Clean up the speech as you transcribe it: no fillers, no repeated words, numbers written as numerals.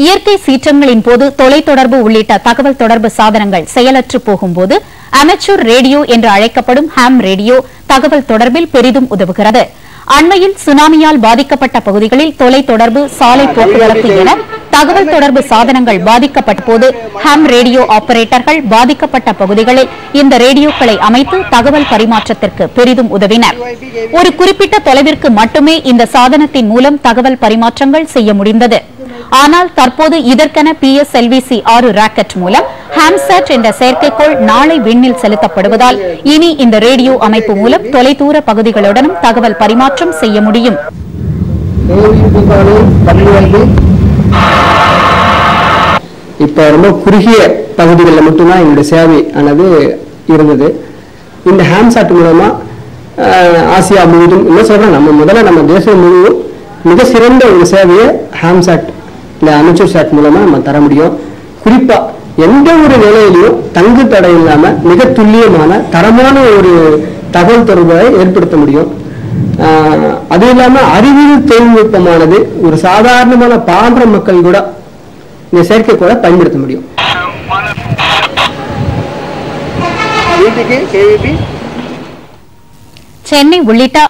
இயற்கை சீற்றங்களின் போது தொலைத்தொடர்பு உள்ளிட்ட தகவல் தொடர்பு சாதனங்கள் செயலற்று போகும்போது அமெச்சூர் ரேடியோ என்று அழைக்கப்படும் ஹாம் ரேடியோ தகவல் தொடர்பில் பெரிதும் உதவுகிறது. அண்மையில் சுனாமியால் பாதிக்கப்பட்ட பகுதிகளில் தொலைத்தொடர்பு, சாலை போக்குவரத்து என தகவல் தொடர்பு சாதனங்கள் பாதிக்கப்பட்ட போது ஹாம் ரேடியோ ஆபரேட்டர்கள் பாதிக்கப்பட்ட பகுதிகளில் இந்த ரேடியோக்களை அமைத்து தகவல் பரிமாற்றத்திற்கு பெரிதும் உதவினர். ஒரு குறிப்பிட்ட தொலைவிற்கு மட்டுமே இந்த சாதனத்தின் மூலம் தகவல் பரிமாற்றங்கள் செய்ய முடிந்தது. ஆனால் தற்போது இதற்கென PSLV-C 6 ராக்கெட் மூலம் ஹாம்சாட் என்ற செயற்கைக்கோள் நாளை விண்ணில் செலுத்தப்படுவதால் இனி இந்த ரேடியோ அமைப்பு மூலம் தொலைதூர பகுதிகளுடனும் தகவல் பரிமாற்றம் செய்ய முடியும். இப்ப ரொம்ப குறுகிய பகுதிகளில் மட்டும்தான் என்னுடைய சேவை ஆனது இருந்தது. இந்த ஹாம்சாட் மூலமா ஆசியா முழுவதும் என்ன சொல்றேன், நம்ம தேசம் முழுவதும் மிக சிறந்த ஒரு சேவையை ஹாம்சாட் இந்த அமெச்சூர் சாட் மூலமா நம்ம தர முடியும். குறிப்பா எந்த ஒரு நிலையிலையும் தங்கு தடை இல்லாம மிக துல்லியமான தரமான ஒரு தகவல் தொடர்பை ஏற்படுத்த முடியும். அது இல்லாம அறிவியல் தொழில்நுட்பமானது ஒரு சாதாரணமான பான்ற மக்கள் கூட இந்த செயற்கைக்கோளை பயன்படுத்த முடியும். சென்னை உள்ளிட்ட